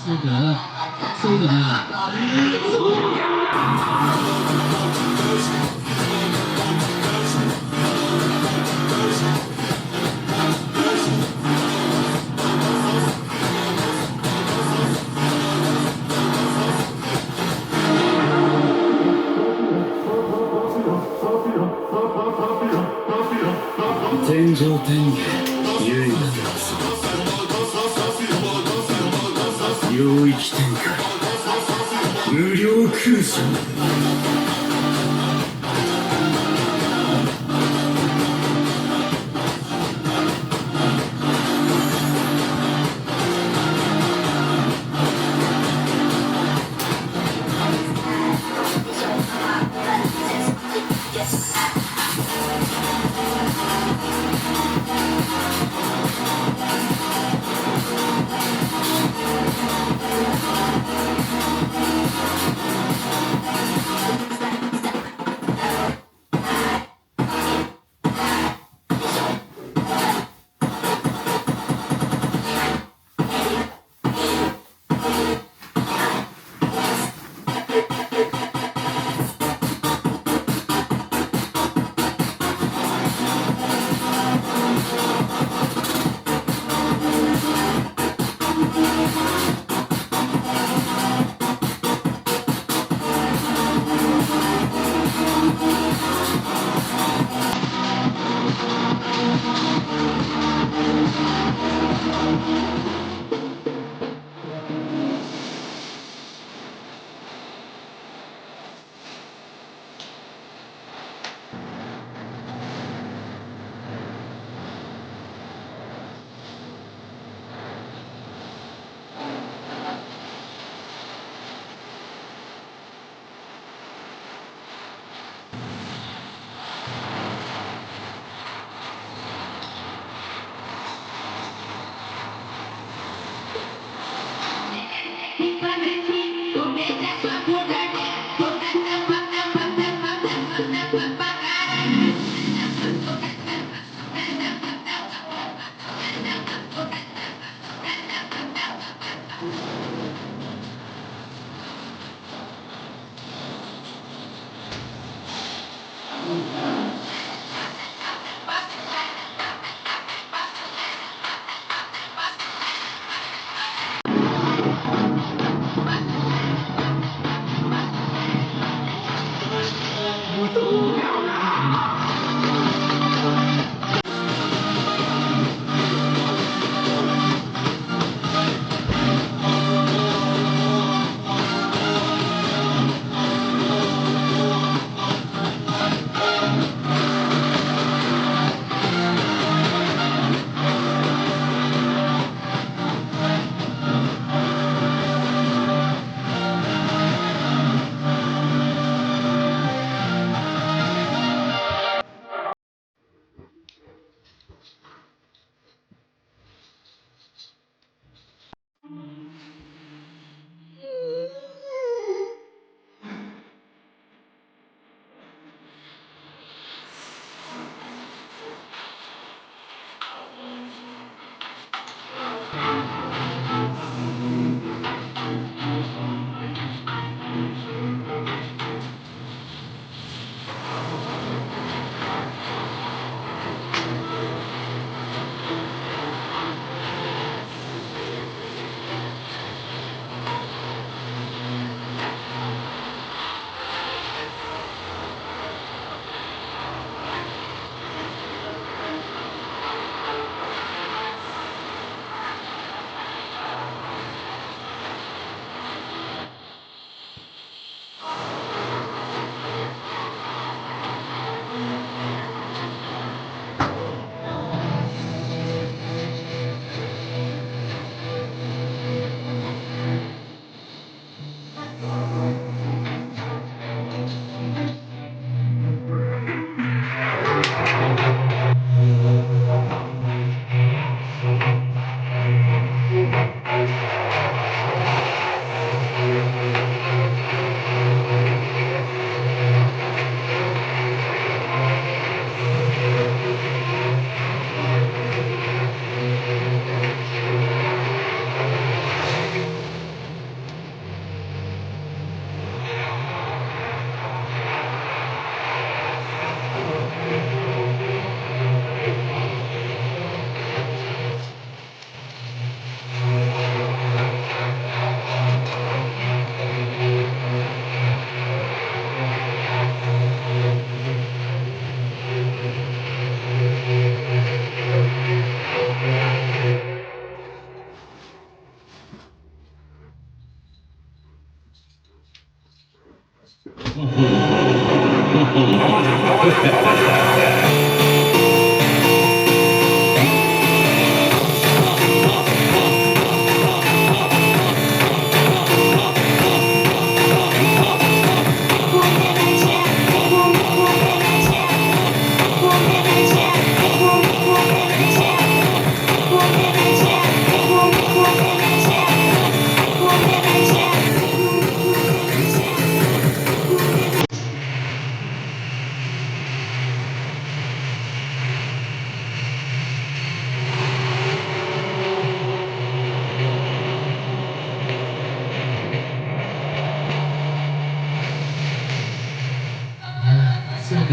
そうか、そうだな。天上天下唯我独領域展開無料空想。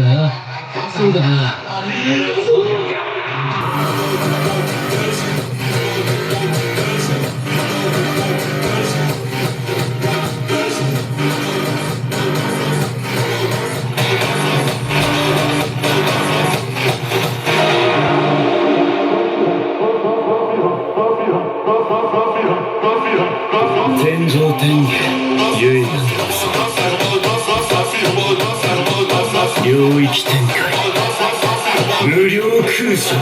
か？そうだな。天上天下唯我領域展開無料空想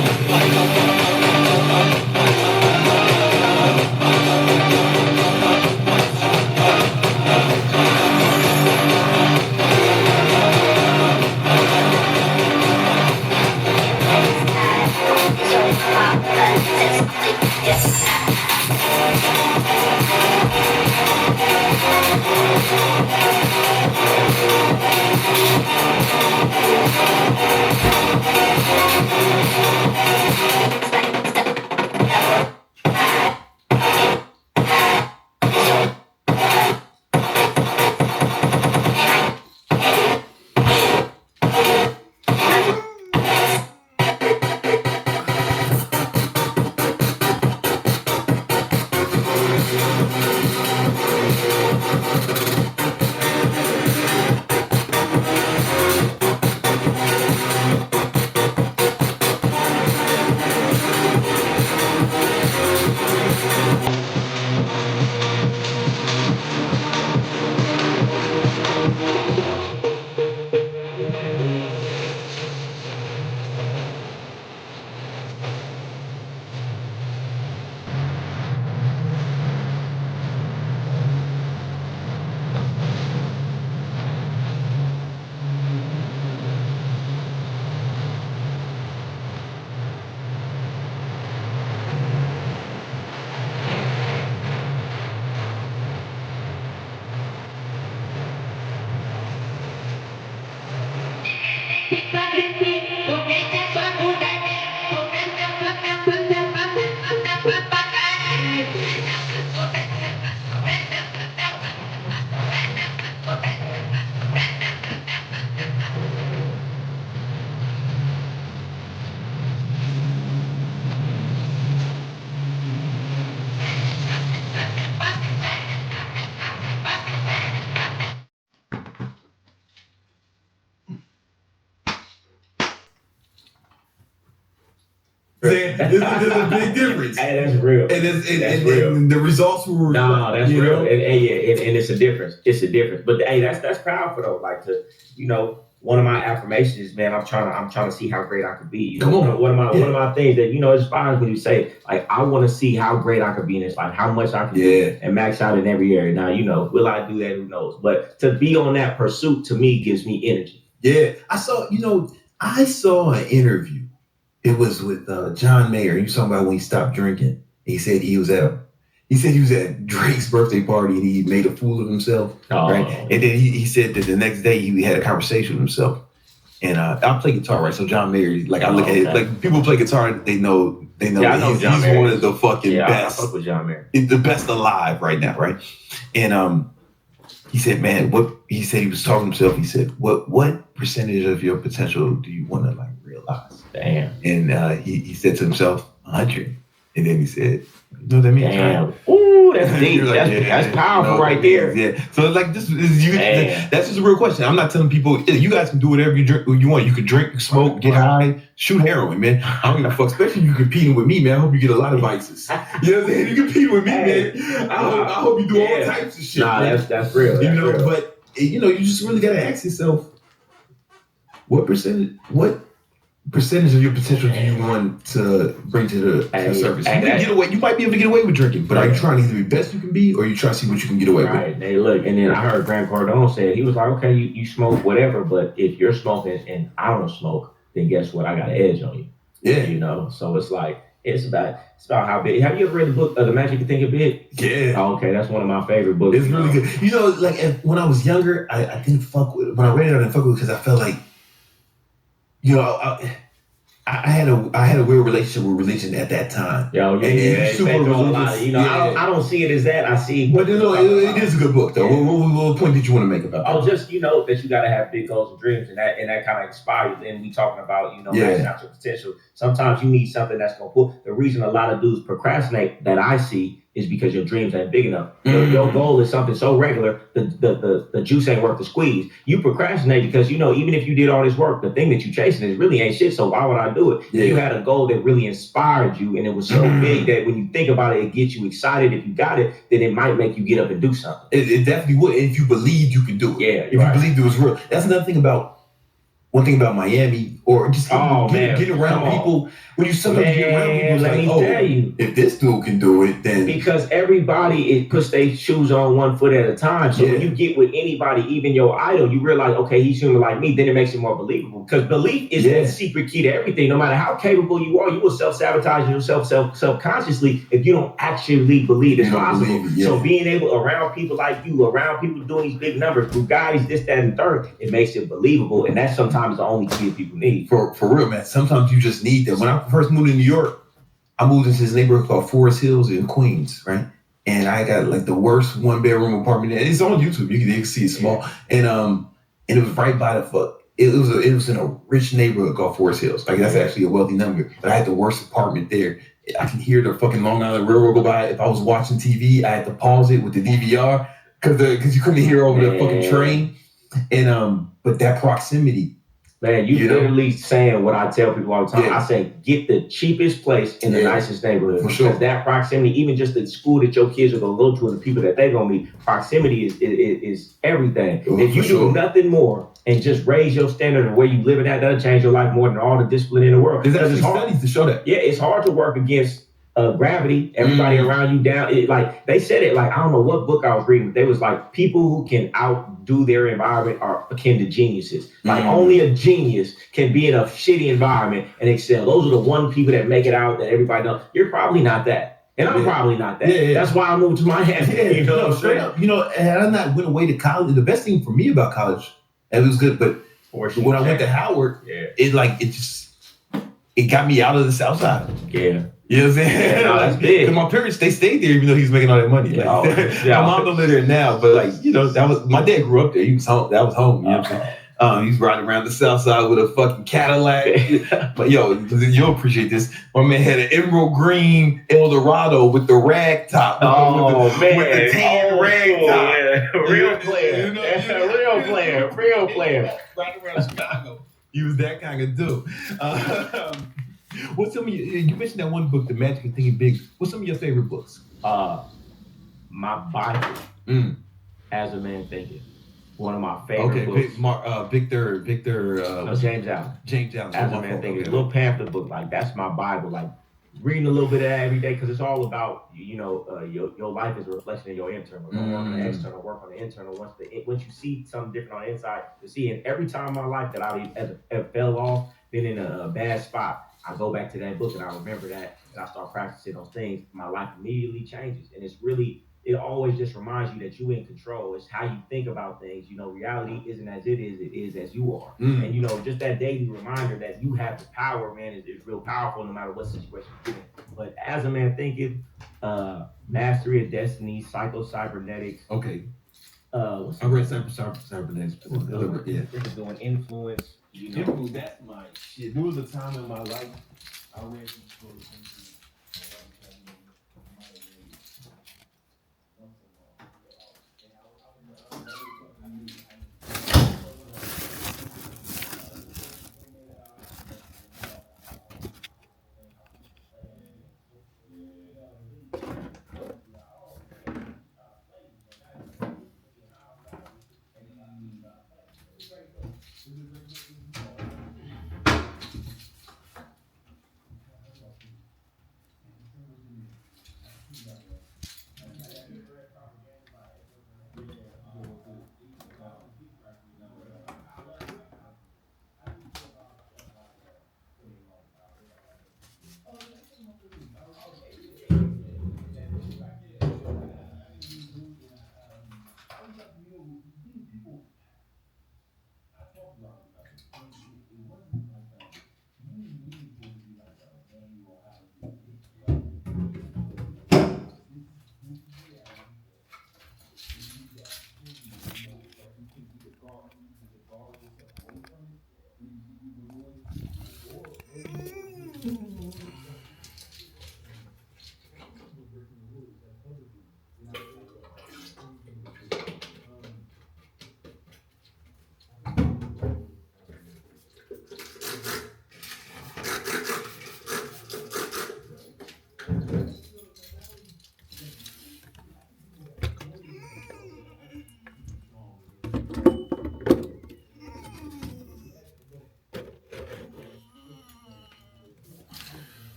There's a big difference. Hey, that's real. And real. And the results were no, that's you real. know? And it's a difference. It's a difference. But hey, that's powerful though. Like to, one of my affirmations, man, I'm trying to see how great I could be. You know, Come on. one of my things that inspires me to say, like, I want to see how great I could be in this life, how much I can do and max out in every area. Now, will I do that? Who knows? But to be on that pursuit to me gives me energy. Yeah. I saw an interview. It was with John Mayer. He was talking about when he stopped drinking. He said he was at Drake's birthday party and he made a fool of himself. Oh. Right. And then he said that the next day he had a conversation with himself. And I play guitar, right? So John Mayer, like I look at it, like people play guitar, they know Yeah, I know he's John Mayer. one of the fucking best. I fuck with John Mayer. The best alive right now, right? And he said, man, he was talking to himself. He said, what percentage of your potential do you want to like realize? Damn. And he said to himself, 100. And then he said, you know what I mean? Damn. Ooh, that's deep. Like, that's powerful right there. Yeah. So it's like that's just a real question. I'm not telling people you guys can do whatever you want. You can drink, smoke, get high, shoot heroin, man. I don't give a fuck. Especially you competing with me, man. I hope you get a lot of vices. You know what I'm saying? You compete with me, man. I hope you do all types of shit. Nah, that's real. That's real. But you just really gotta ask yourself, what percentage of your potential do you want to bring to the surface? You can get away. You might be able to get away with drinking, but are you trying to either be the best you can be, or you trying to see what you can get away with? Right. Hey, look, and then I heard Grant Cardone say he was like, okay, you smoke whatever, but if you're smoking and I don't smoke, then guess what? I got an edge on you. Yeah. So it's like it's about how big. Have you ever read the book The Magic You Think It Big? Yeah. Oh, okay, that's one of my favorite books. It's really good. Like when I was younger, I didn't fuck with it. When I read it, I didn't fuck with it because I felt like, I I had a weird relationship with religion at that time. Yo, And you super they throw a lot of, religious. you know, Yeah. I don't see it as that. I see. But no, it is a good book though. Yeah. What point did you want to make about that? Oh, just you know that you got to have big goals and dreams, and that kind of inspires. And we talking about maxing out your potential. Sometimes you need something that's gonna pull. The reason a lot of dudes procrastinate that I see is because your dreams ain't big enough. Your goal is something so regular, the juice ain't worth the squeeze. You procrastinate because even if you did all this work, the thing that you chasing is really ain't shit. So why would I do it? Yeah. You had a goal that really inspired you, and it was so big that when you think about it, it gets you excited. If you got it, then it might make you get up and do something. It definitely would. If you believed you could do it. Yeah. If you believed it was real. That's another thing about. One thing about Miami, or just get around people. When you sometimes get around people, it's like, tell you, if this dude can do it, then because everybody puts their shoes on one foot at a time. So when you get with anybody, even your idol, you realize, okay, he's human like me. Then it makes it more believable. Because belief is the secret key to everything. No matter how capable you are, you will self-sabotage yourself subconsciously if you don't actually believe it's possible. So being able around people like you, around people doing these big numbers, Bugattis, this, that, and third, it makes it believable, and that's sometimes the only key people need. For real, man. Sometimes you just need that. When I first moved to New York, I moved into this neighborhood called Forest Hills in Queens, right? And I got like the worst 1-bedroom apartment. And it's on YouTube. You can see it small. And it was right by it was in a rich neighborhood called Forest Hills. Like that's actually a wealthy number. But I had the worst apartment there. I can hear the fucking Long Island Railroad go by. If I was watching TV, I had to pause it with the DVR because you couldn't hear over the fucking train. And but that proximity. Man, you literally saying what I tell people all the time. Yeah. I say, get the cheapest place in the nicest neighborhood. For sure. Because that proximity, even just the school that your kids are going to go to and the people that they're going to meet, proximity is everything. If you do nothing more and just raise your standard of where you live at, that'll change your life more than all the discipline in the world. There's actually studies to show that. Yeah, it's hard to work against gravity, everybody around you down. Like they said it, like I don't know what book I was reading, but they was like people who can outdo their environment are akin to geniuses. Like only a genius can be in a shitty environment and excel. Those are the one people that make it out that everybody knows. You're probably not that. And I'm probably not that. Yeah. That's why I moved to Miami. Straight up. And I not went away to college. The best thing for me about college, it was good, but when I went to Howard, it got me out of the South Side. Yeah. You know what I'm saying? Yeah, no, that's big. Because my parents, they stayed there even though he was making all that money. My mom don't live there now, but that was my dad grew up there. He was home. That was home. You know what I'm saying? He's riding around the South Side with a fucking Cadillac. But you'll appreciate this. My man had an emerald green Eldorado with the rag top. With the tan rag top. Yeah. Real player. Real player. Riding around Chicago. He was that kind of dude. What's some of you mentioned that one book, The Magic of Thinking Big. What's some of your favorite books? My Bible, As a Man Thinketh. One of my favorite books. Victor. James Allen. James Allen. As a Man Thinketh. A little pamphlet book. Like that's my Bible. Like reading a little bit of that every day because it's all about your life is a reflection of your internal. Don't work on the external, work on the internal. Once you see something different on the inside, you see. And every time in my life that I fell off, been in a bad spot, I go back to that book and I remember that and I start practicing those things. My life immediately changes. And it always just reminds you that you're in control. It's how you think about things. Reality isn't as it is as you are. And, just that daily reminder that you have the power, man, is real powerful no matter what situation you're in. But As a Man Thinketh, Mastery of Destiny, Psycho-Cybernetics. Okay. I read Cybernetics. Yeah. Doing Influence. That's my shit. There was a time in my life I read these books.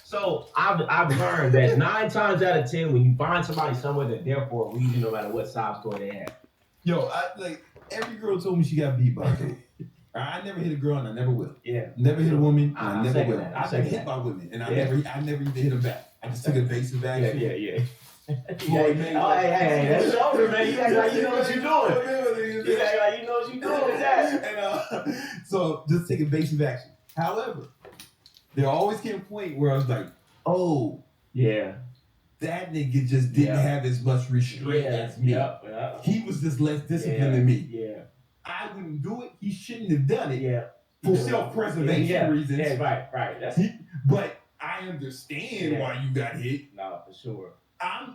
So I've learned that 9 times out of 10, when you find somebody somewhere, they're there for a reason, no matter what sob story they have. Yo, every girl told me she got beat by a dude. I never hit a girl and I never will. Yeah. Never hit a woman and I never will. I I've been hit by women and I never even hit them back. I just took evasive action. Yeah. Floyd Mayweather. Oh, hey, that's over, man. You act like you know what you're doing. You act like you know what you're doing with that. And so just take evasive action. However, there always came a point where I was like, oh, yeah, that nigga just didn't have as much restraint as me. He was just less disciplined than me. Yeah. I wouldn't do it. He shouldn't have done it. Yeah. For self-preservation reasons. Yeah, right. But I understand why you got hit. No, for sure. I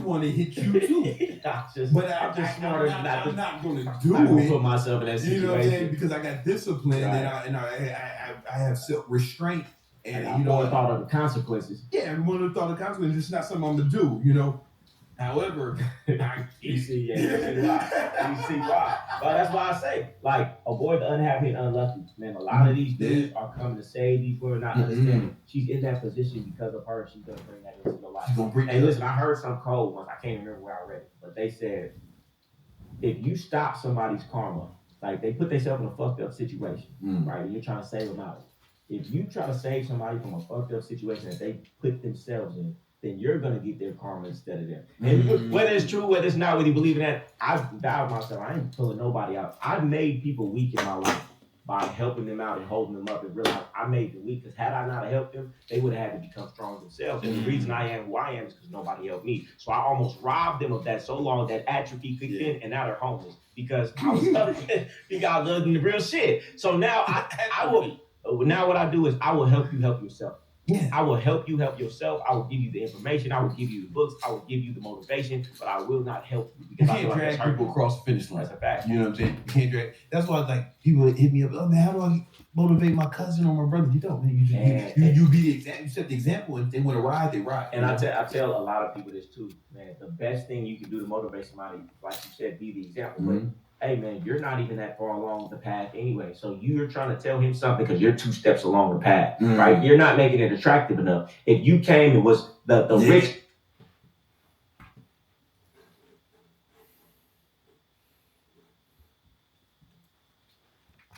want to hit you too. I'm not going to do it. Put myself in that situation. You know what I'm saying? Because I got discipline and I have self-restraint. And you know, thought of the consequences. Yeah, everyone would have thought of the consequences. It's not something I'm going to do, you know. However, you see why. Well, that's why I say, like, avoid the unhappy and unlucky. Man, a lot of these dudes are coming to save these women, not understanding. She's in that position because of her. She's going to bring that into your life. Hey, listen, I heard some cold ones. I can't remember where I read it, but they said, if you stop somebody's karma, like they put themselves in a fucked up situation, right? And you're trying to save them out. If you try to save somebody from a fucked up situation that they put themselves in, then you're going to get their karma instead of them. And whether it's true, whether it's not, whether you believe in that, I've vowed myself, I ain't pulling nobody out. I've made people weak in my life by helping them out and holding them up and realize I made them weak. Because had I not helped them, they would have had to become strong themselves. And the reason I am who I am is because nobody helped me. So I almost robbed them of that so long that atrophy kicked in, and now they're homeless because I was because I loved them the real shit. So now I will. Now what I do is I will help you help yourself. Yeah. I will help you help yourself. I will give you the information. I will give you the books. I will give you the motivation, but I will not help you You because I can't feel like drag that's hurting people you. across the finish line. That's a fact. You know what I'm saying? You can't drag. That's why, like, people hit me up. Oh man, how do I motivate my cousin or my brother? You don't, man. You be the example. You set the example, and if they want to ride, they ride. And I tell a lot of people this too, man. The best thing you can do to motivate somebody, like you said, be the example. Mm-hmm. But hey, man, you're not even that far along the path anyway. So you're trying to tell him something because you're 2 steps along the path, right? You're not making it attractive enough. If you came and was the rich